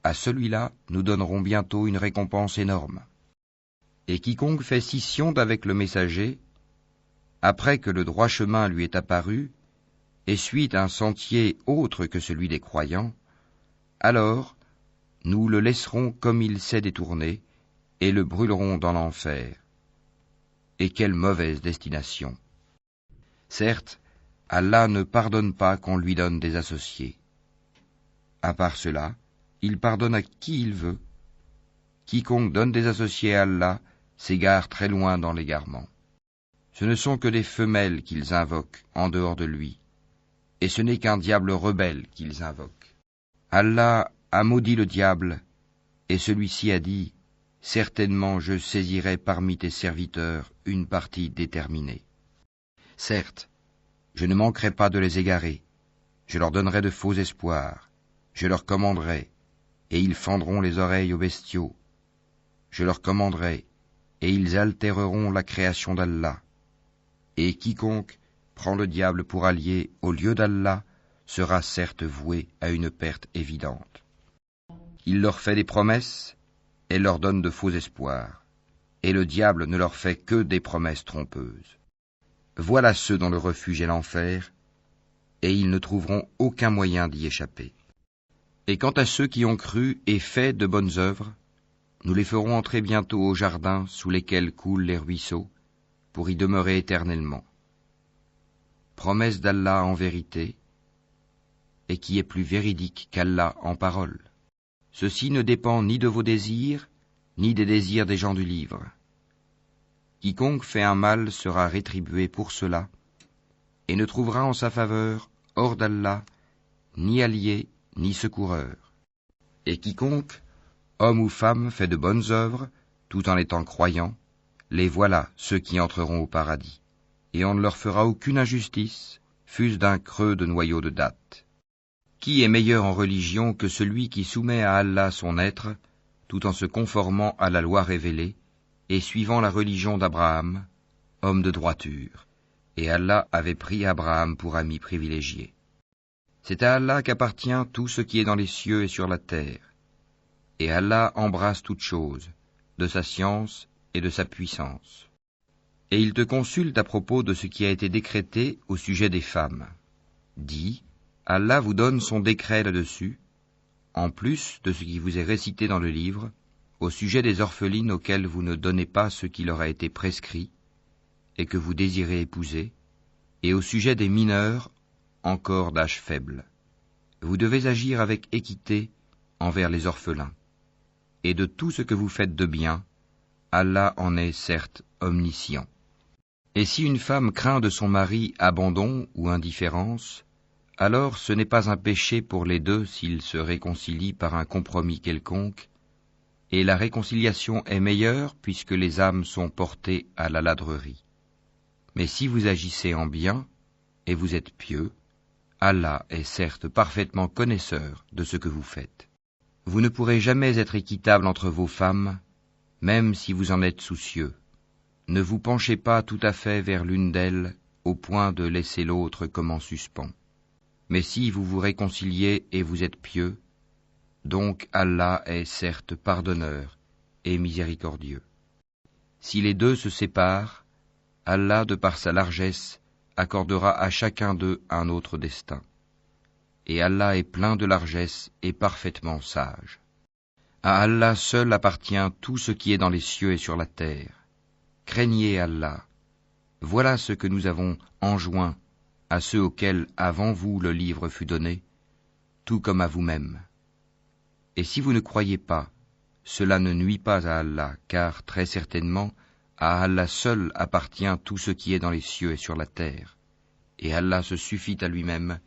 à celui-là nous donnerons bientôt une récompense énorme. Et quiconque fait scission d'avec le messager, après que le droit chemin lui est apparu, et suit un sentier autre que celui des croyants, alors nous le laisserons comme il s'est détourné, et le brûlerons dans l'enfer. Et quelle mauvaise destination! Certes, Allah ne pardonne pas qu'on lui donne des associés. À part cela, il pardonne à qui il veut. Quiconque donne des associés à Allah s'égare très loin dans l'égarement. Ce ne sont que des femelles qu'ils invoquent en dehors de lui, et ce n'est qu'un diable rebelle qu'ils invoquent. Allah a maudit le diable, et celui-ci a dit, « Certainement je saisirai parmi tes serviteurs une partie déterminée. » Certes, je ne manquerai pas de les égarer, je leur donnerai de faux espoirs, je leur commanderai, et ils fendront les oreilles aux bestiaux. Je leur commanderai, et ils altéreront la création d'Allah. Et quiconque prend le diable pour allié au lieu d'Allah sera certes voué à une perte évidente. Il leur fait des promesses et leur donne de faux espoirs, et le diable ne leur fait que des promesses trompeuses. Voilà ceux dont le refuge est l'enfer, et ils ne trouveront aucun moyen d'y échapper. Et quant à ceux qui ont cru et fait de bonnes œuvres, nous les ferons entrer bientôt au jardin sous lesquels coulent les ruisseaux, pour y demeurer éternellement. Promesse d'Allah en vérité, et qui est plus véridique qu'Allah en parole. Ceci ne dépend ni de vos désirs, ni des désirs des gens du livre. Quiconque fait un mal sera rétribué pour cela, et ne trouvera en sa faveur, hors d'Allah, ni allié, ni secoureur. Et quiconque, homme ou femme, fait de bonnes œuvres, tout en étant croyant, les voilà ceux qui entreront au paradis, et on ne leur fera aucune injustice, fût-ce d'un creux de noyau de dattes. Qui est meilleur en religion que celui qui soumet à Allah son être, tout en se conformant à la loi révélée, et suivant la religion d'Abraham, homme de droiture, et Allah avait pris Abraham pour ami privilégié. C'est à Allah qu'appartient tout ce qui est dans les cieux et sur la terre, et Allah embrasse toutes choses, de sa science et de sa puissance. Et il te consulte à propos de ce qui a été décrété au sujet des femmes. Dis, Allah vous donne son décret là-dessus, en plus de ce qui vous est récité dans le livre, au sujet des orphelines auxquelles vous ne donnez pas ce qui leur a été prescrit, et que vous désirez épouser, et au sujet des mineurs, encore d'âge faible. Vous devez agir avec équité envers les orphelins. Et de tout ce que vous faites de bien, Allah en est certes omniscient. Et si une femme craint de son mari abandon ou indifférence, alors ce n'est pas un péché pour les deux s'ils se réconcilient par un compromis quelconque, et la réconciliation est meilleure puisque les âmes sont portées à la ladrerie. Mais si vous agissez en bien, et vous êtes pieux, Allah est certes parfaitement connaisseur de ce que vous faites. Vous ne pourrez jamais être équitable entre vos femmes, même si vous en êtes soucieux. Ne vous penchez pas tout à fait vers l'une d'elles, au point de laisser l'autre comme en suspens. Mais si vous vous réconciliez et vous êtes pieux, donc Allah est certes pardonneur et miséricordieux. Si les deux se séparent, Allah, de par sa largesse, accordera à chacun d'eux un autre destin. Et Allah est plein de largesse et parfaitement sage. À Allah seul appartient tout ce qui est dans les cieux et sur la terre. Craignez Allah. Voilà ce que nous avons enjoint à ceux auxquels avant vous le livre fut donné, tout comme à vous-même. Et si vous ne croyez pas, cela ne nuit pas à Allah, car très certainement, à Allah seul appartient tout ce qui est dans les cieux et sur la terre, et Allah se suffit à lui-même,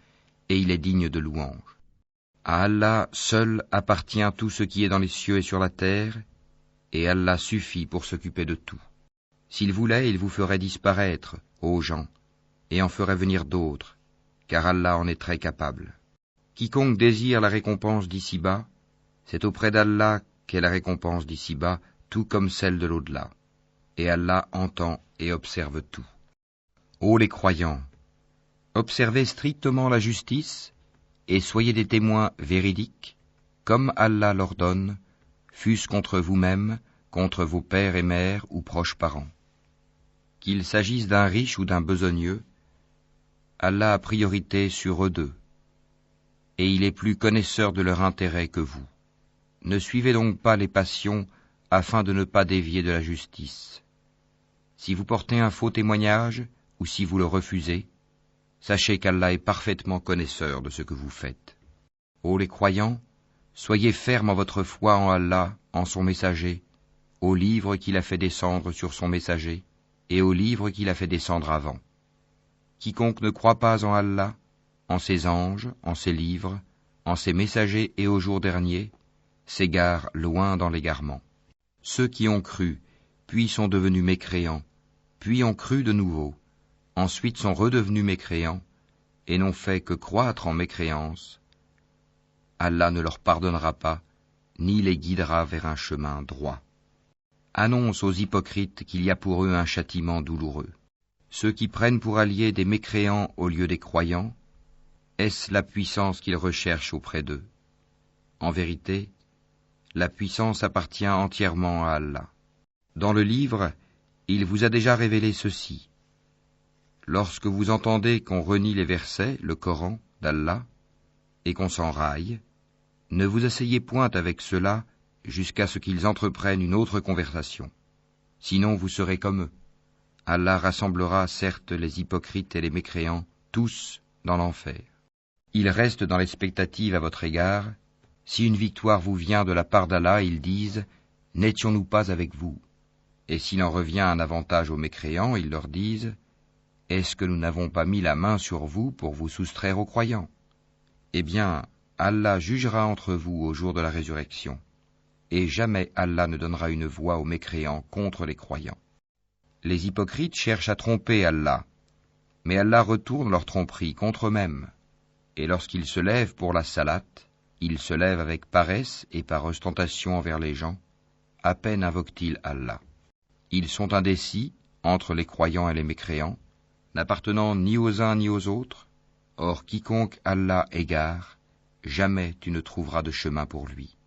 et il est digne de louange. À Allah seul appartient tout ce qui est dans les cieux et sur la terre, et Allah suffit pour s'occuper de tout. S'il voulait, il vous ferait disparaître, ô gens, et en ferait venir d'autres, car Allah en est très capable. Quiconque désire la récompense d'ici-bas, c'est auprès d'Allah qu'est la récompense d'ici-bas, tout comme celle de l'au-delà. Et Allah entend et observe tout. Ô les croyants, observez strictement la justice et soyez des témoins véridiques, comme Allah l'ordonne, fût-ce contre vous-même, contre vos pères et mères ou proches parents. Qu'il s'agisse d'un riche ou d'un besogneux, Allah a priorité sur eux deux, et il est plus connaisseur de leur intérêt que vous. Ne suivez donc pas les passions afin de ne pas dévier de la justice. Si vous portez un faux témoignage, ou si vous le refusez, sachez qu'Allah est parfaitement connaisseur de ce que vous faites. Ô les croyants, soyez fermes en votre foi en Allah, en son messager, au livre qu'il a fait descendre sur son messager, et au livre qu'il a fait descendre avant. Quiconque ne croit pas en Allah, en ses anges, en ses livres, en ses messagers et au jour dernier, s'égare loin dans l'égarement. Ceux qui ont cru, puis sont devenus mécréants, puis ont cru de nouveau, ensuite sont redevenus mécréants, et n'ont fait que croître en mécréance, Allah ne leur pardonnera pas, ni les guidera vers un chemin droit. Annonce aux hypocrites qu'il y a pour eux un châtiment douloureux. Ceux qui prennent pour alliés des mécréants au lieu des croyants, est-ce la puissance qu'ils recherchent auprès d'eux? En vérité, la puissance appartient entièrement à Allah. Dans le livre, il vous a déjà révélé ceci. Lorsque vous entendez qu'on renie les versets, le Coran, d'Allah, et qu'on s'en raille, ne vous asseyez point avec ceux-là jusqu'à ce qu'ils entreprennent une autre conversation. Sinon vous serez comme eux. Allah rassemblera certes les hypocrites et les mécréants, tous dans l'enfer. Ils restent dans l'expectative à votre égard. Si une victoire vous vient de la part d'Allah, ils disent « N'étions-nous pas avec vous ?» Et s'il en revient un avantage aux mécréants, ils leur disent « Est-ce que nous n'avons pas mis la main sur vous pour vous soustraire aux croyants ?» Eh bien, Allah jugera entre vous au jour de la résurrection, et jamais Allah ne donnera une voix aux mécréants contre les croyants. Les hypocrites cherchent à tromper Allah, mais Allah retourne leur tromperie contre eux-mêmes, et lorsqu'ils se lèvent pour la salate, ils se lèvent avec paresse et par ostentation envers les gens, à peine invoquent-ils Allah. Ils sont indécis entre les croyants et les mécréants, n'appartenant ni aux uns ni aux autres. Or quiconque Allah égare, jamais tu ne trouveras de chemin pour lui.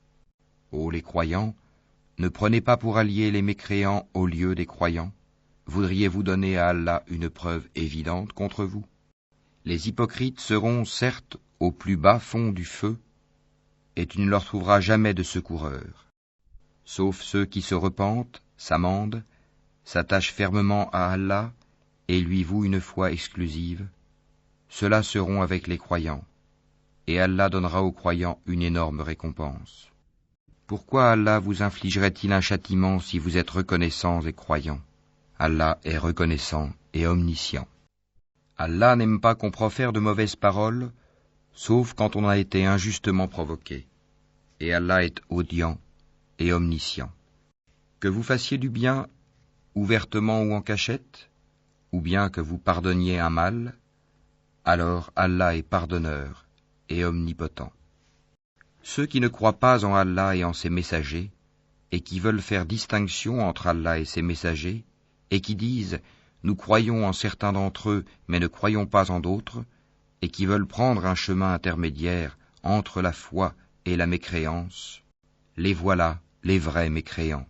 Ô les croyants, ne prenez pas pour alliés les mécréants au lieu des croyants. Voudriez-vous donner à Allah une preuve évidente contre vous? Les hypocrites seront certes au plus bas fond du feu, et tu ne leur trouveras jamais de secoureurs. Sauf ceux qui se repentent, s'amendent, s'attachent fermement à Allah et lui vouent une foi exclusive, ceux-là seront avec les croyants, et Allah donnera aux croyants une énorme récompense. Pourquoi Allah vous infligerait-il un châtiment si vous êtes reconnaissants et croyants? Allah est reconnaissant et omniscient. Allah n'aime pas qu'on profère de mauvaises paroles, sauf quand on a été injustement provoqué. Et Allah est audient et omniscient. Que vous fassiez du bien, ouvertement ou en cachette, ou bien que vous pardonniez un mal, alors Allah est pardonneur et omnipotent. Ceux qui ne croient pas en Allah et en ses messagers, et qui veulent faire distinction entre Allah et ses messagers, et qui disent « Nous croyons en certains d'entre eux, mais ne croyons pas en d'autres », et qui veulent prendre un chemin intermédiaire entre la foi et la mécréance, les voilà, les vrais mécréants.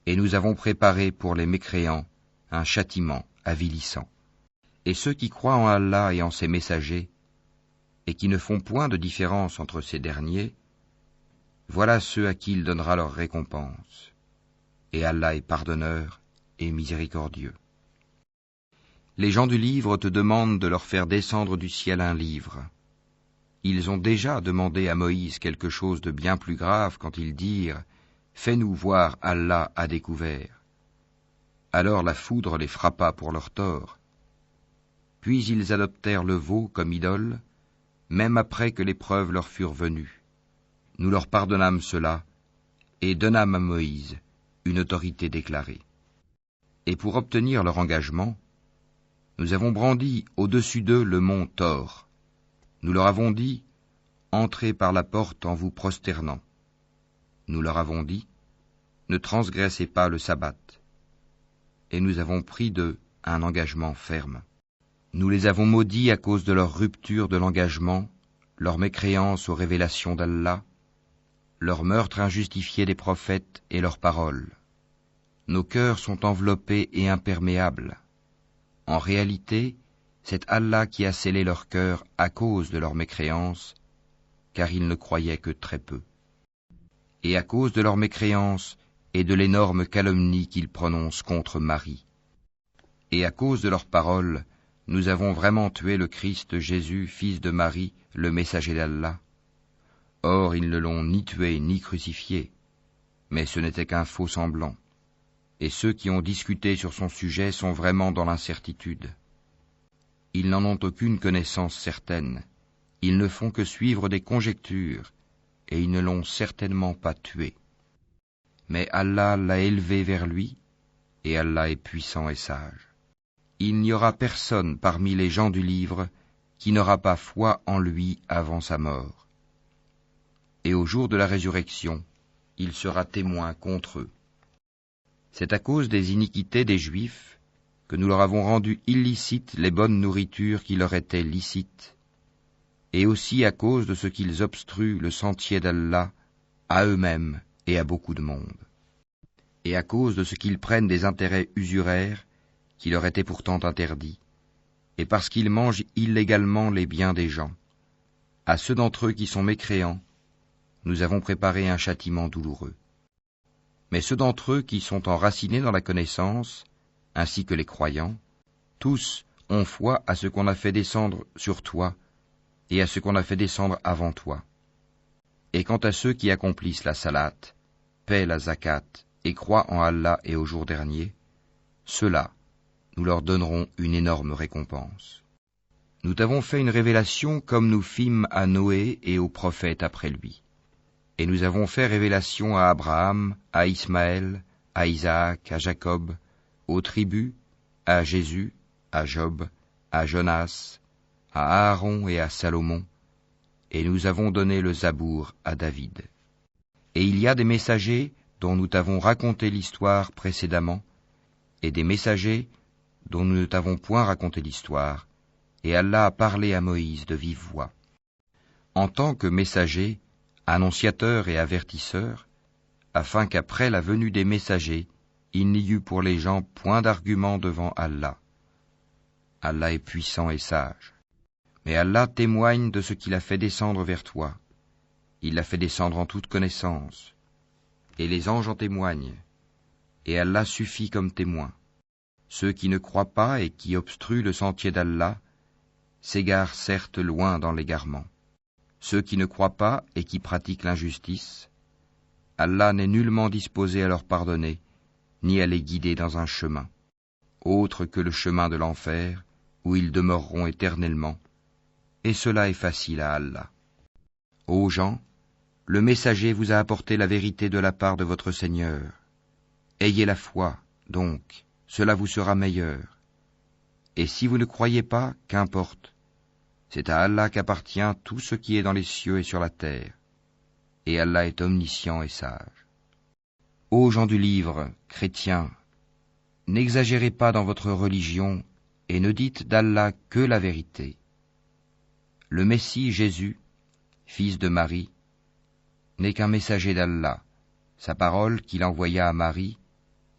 Et nous avons préparé pour les mécréants un châtiment avilissant. Et ceux qui croient en Allah et en ses messagers, et qui ne font point de différence entre ces derniers, voilà ceux à qui il donnera leur récompense. Et Allah est pardonneur et miséricordieux. Les gens du livre te demandent de leur faire descendre du ciel un livre. Ils ont déjà demandé à Moïse quelque chose de bien plus grave quand ils dirent « Fais-nous voir Allah à découvert ». Alors la foudre les frappa pour leur tort. Puis ils adoptèrent le veau comme idole, même après que les preuves leur furent venues. Nous leur pardonnâmes cela, et donnâmes à Moïse une autorité déclarée. Et pour obtenir leur engagement, nous avons brandi au-dessus d'eux le mont Thor. Nous leur avons dit, entrez par la porte en vous prosternant. Nous leur avons dit, ne transgressez pas le sabbat. Et nous avons pris d'eux un engagement ferme. Nous les avons maudits à cause de leur rupture de l'engagement, leur mécréance aux révélations d'Allah, leur meurtre injustifié des prophètes et leurs paroles. Nos cœurs sont enveloppés et imperméables. En réalité, c'est Allah qui a scellé leur cœur à cause de leur mécréance, car ils ne croyaient que très peu. Et à cause de leur mécréance et de l'énorme calomnie qu'ils prononcent contre Marie. Et à cause de leurs paroles, nous avons vraiment tué le Christ Jésus, fils de Marie, le messager d'Allah. Or, ils ne l'ont ni tué ni crucifié, mais ce n'était qu'un faux semblant. et ceux qui ont discuté sur son sujet sont vraiment dans l'incertitude. Ils n'en ont aucune connaissance certaine, ils ne font que suivre des conjectures, et ils ne l'ont certainement pas tué. Mais Allah l'a élevé vers lui, et Allah est puissant et sage. Il n'y aura personne parmi les gens du livre qui n'aura pas foi en lui avant sa mort. Et au jour de la résurrection, il sera témoin contre eux. C'est à cause des iniquités des Juifs que nous leur avons rendu illicites les bonnes nourritures qui leur étaient licites, et aussi à cause de ce qu'ils obstruent le sentier d'Allah à eux-mêmes et à beaucoup de monde, et à cause de ce qu'ils prennent des intérêts usuraires qui leur étaient pourtant interdits, et parce qu'ils mangent illégalement les biens des gens. À ceux d'entre eux qui sont mécréants, nous avons préparé un châtiment douloureux. Mais ceux d'entre eux qui sont enracinés dans la connaissance, ainsi que les croyants, tous ont foi à ce qu'on a fait descendre sur toi et à ce qu'on a fait descendre avant toi. Et quant à ceux qui accomplissent la salate, paient la zakat et croient en Allah et au jour dernier, ceux-là, nous leur donnerons une énorme récompense. Nous t'avons fait une révélation comme nous fîmes à Noé et aux prophètes après lui. Et nous avons fait révélation à Abraham, à Ismaël, à Isaac, à Jacob, aux tribus, à Jésus, à Job, à Jonas, à Aaron et à Salomon, et nous avons donné le Zabour à David. Et il y a des messagers dont nous t'avons raconté l'histoire précédemment, et des messagers dont nous ne t'avons point raconté l'histoire, et Allah a parlé à Moïse de vive voix. En tant que messager, annonciateur et avertisseur, afin qu'après la venue des messagers, il n'y eût pour les gens point d'argument devant Allah. Allah est puissant et sage. Mais Allah témoigne de ce qu'il a fait descendre vers toi. Il l'a fait descendre en toute connaissance. Et les anges en témoignent. Et Allah suffit comme témoin. Ceux qui ne croient pas et qui obstruent le sentier d'Allah s'égarent certes loin dans l'égarement. Ceux qui ne croient pas et qui pratiquent l'injustice, Allah n'est nullement disposé à leur pardonner, ni à les guider dans un chemin, autre que le chemin de l'enfer, où ils demeureront éternellement, et cela est facile à Allah. Ô gens, le messager vous a apporté la vérité de la part de votre Seigneur. Ayez la foi, donc, cela vous sera meilleur. Et si vous ne croyez pas, qu'importe. C'est à Allah qu'appartient tout ce qui est dans les cieux et sur la terre. Et Allah est omniscient et sage. Ô gens du livre, chrétiens, n'exagérez pas dans votre religion et ne dites d'Allah que la vérité. Le Messie Jésus, fils de Marie, n'est qu'un messager d'Allah, sa parole qu'il envoya à Marie,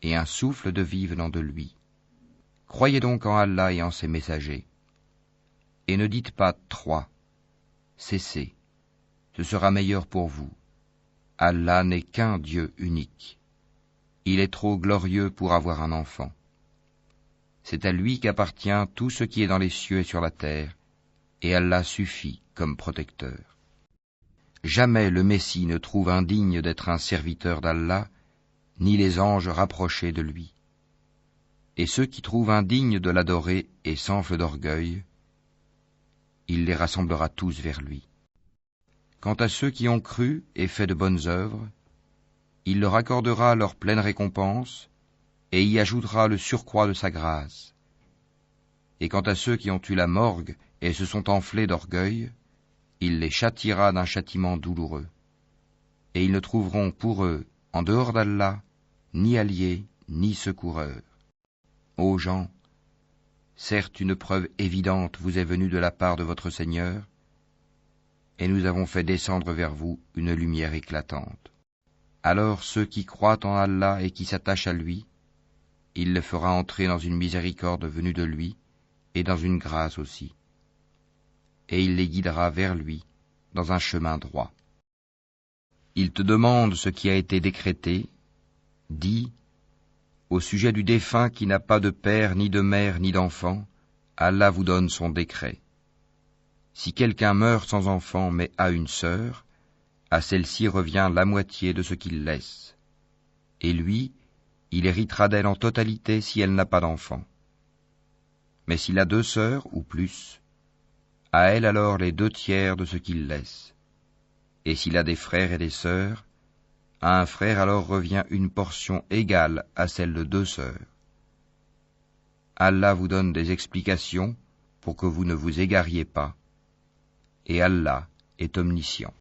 et un souffle de vie venant de lui. Croyez donc en Allah et en ses messagers. Et ne dites pas 3. Cessez, ce sera meilleur pour vous. Allah n'est qu'un Dieu unique. Il est trop glorieux pour avoir un enfant. C'est à lui qu'appartient tout ce qui est dans les cieux et sur la terre, et Allah suffit comme protecteur. Jamais le Messie ne trouve indigne d'être un serviteur d'Allah, ni les anges rapprochés de lui. Et ceux qui trouvent indignes de l'adorer et s'enflent d'orgueil, il les rassemblera tous vers lui. Quant à ceux qui ont cru et fait de bonnes œuvres, il leur accordera leur pleine récompense et y ajoutera le surcroît de sa grâce. Et quant à ceux qui ont eu la morgue et se sont enflés d'orgueil, il les châtiera d'un châtiment douloureux. Et ils ne trouveront pour eux, en dehors d'Allah, ni alliés, ni secoureurs. Ô gens, certes une preuve évidente vous est venue de la part de votre Seigneur, et nous avons fait descendre vers vous une lumière éclatante. Alors ceux qui croient en Allah et qui s'attachent à lui, il les fera entrer dans une miséricorde venue de lui, et dans une grâce aussi. Et il les guidera vers lui, dans un chemin droit. Il te demande ce qui a été décrété, dis, au sujet du défunt qui n'a pas de père, ni de mère, ni d'enfant, Allah vous donne son décret. Si quelqu'un meurt sans enfant mais a une sœur, à celle-ci revient la moitié de ce qu'il laisse. Et lui, il héritera d'elle en totalité si elle n'a pas d'enfant. Mais s'il a 2 sœurs ou plus, à elle alors les 2/3 de ce qu'il laisse. Et s'il a des frères et des sœurs, à un frère alors revient une portion égale à celle de 2 sœurs. Allah vous donne des explications pour que vous ne vous égariez pas, et Allah est omniscient.